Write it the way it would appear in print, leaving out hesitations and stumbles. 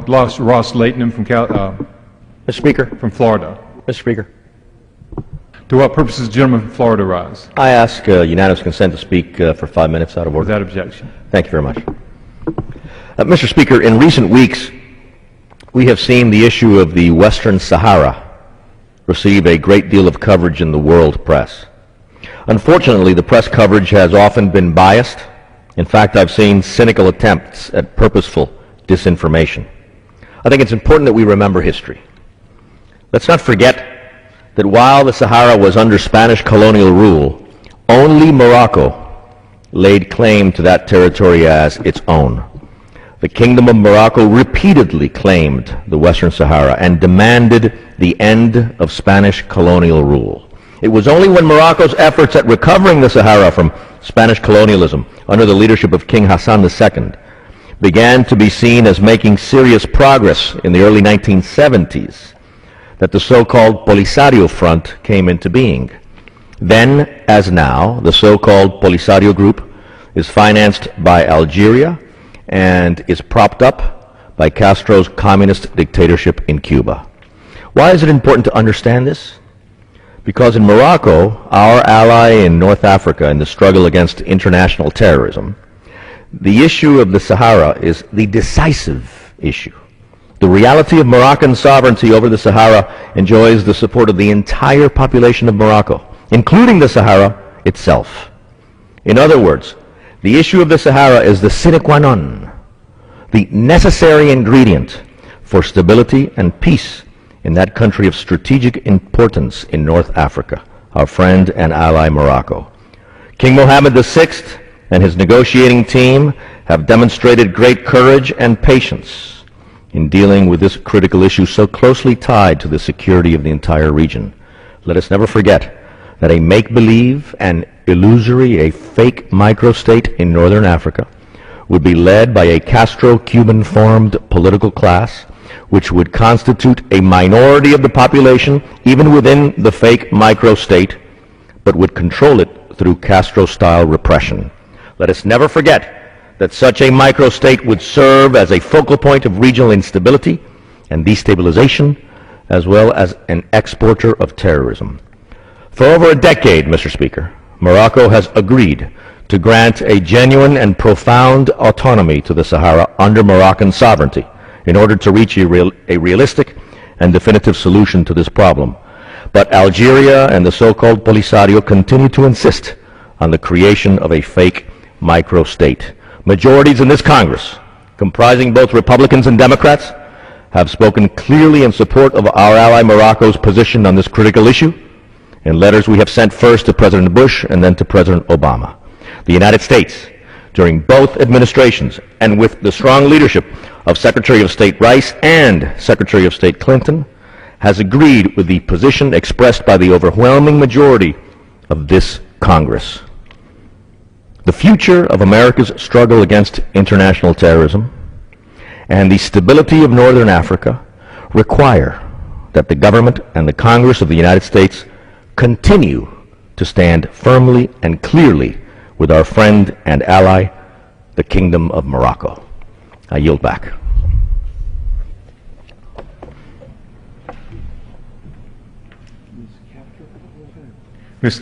Ross Layton Mr. Speaker. from Florida. Mr. Speaker. To what purpose does the gentleman from Florida rise? I ask unanimous consent to speak for 5 minutes out of order. Without objection. Thank you very much. Mr. Speaker, in recent weeks, we have seen the issue of the Western Sahara receive a great deal of coverage in the world press. Unfortunately, the press coverage has often been biased. In fact, I've seen cynical attempts at purposeful disinformation. I think it's important that we remember history. Let's not forget that while the Sahara was under Spanish colonial rule, only Morocco laid claim to that territory as its own. The Kingdom of Morocco repeatedly claimed the Western Sahara and demanded the end of Spanish colonial rule. It was only when Morocco's efforts at recovering the Sahara from Spanish colonialism under the leadership of King Hassan II began to be seen as making serious progress in the early 1970s that the so-called Polisario Front came into being. Then, as now, the so-called Polisario group is financed by Algeria and is propped up by Castro's communist dictatorship in Cuba. Why is it important to understand this? Because in Morocco, our ally in North Africa in the struggle against international terrorism, the issue of the Sahara is the decisive issue. The reality of Moroccan sovereignty over the Sahara enjoys the support of the entire population of Morocco, including the Sahara itself. In other words, the issue of the Sahara is the sine qua non, the necessary ingredient for stability and peace in that country of strategic importance in North Africa, our friend and ally Morocco. King Mohammed VI and his negotiating team have demonstrated great courage and patience in dealing with this critical issue so closely tied to the security of the entire region. Let us never forget that a make-believe and illusory, a fake microstate in northern Africa would be led by a Castro-Cuban-formed political class which would constitute a minority of the population, even within the fake microstate, but would control it through Castro-style repression. Let us never forget that such a microstate would serve as a focal point of regional instability and destabilization, as well as an exporter of terrorism. For over a decade, Mr. Speaker, Morocco has agreed to grant a genuine and profound autonomy to the Sahara under Moroccan sovereignty in order to reach a realistic and definitive solution to this problem. But Algeria and the so-called Polisario continue to insist on the creation of a fake microstate. Majorities in this Congress, comprising both Republicans and Democrats, have spoken clearly in support of our ally Morocco's position on this critical issue in letters we have sent first to President Bush and then to President Obama. The United States, during both administrations and with the strong leadership of Secretary of State Rice and Secretary of State Clinton, has agreed with the position expressed by the overwhelming majority of this Congress. The future of America's struggle against international terrorism and the stability of Northern Africa require that the government and the Congress of the United States continue to stand firmly and clearly with our friend and ally, the Kingdom of Morocco. I yield back. Ms.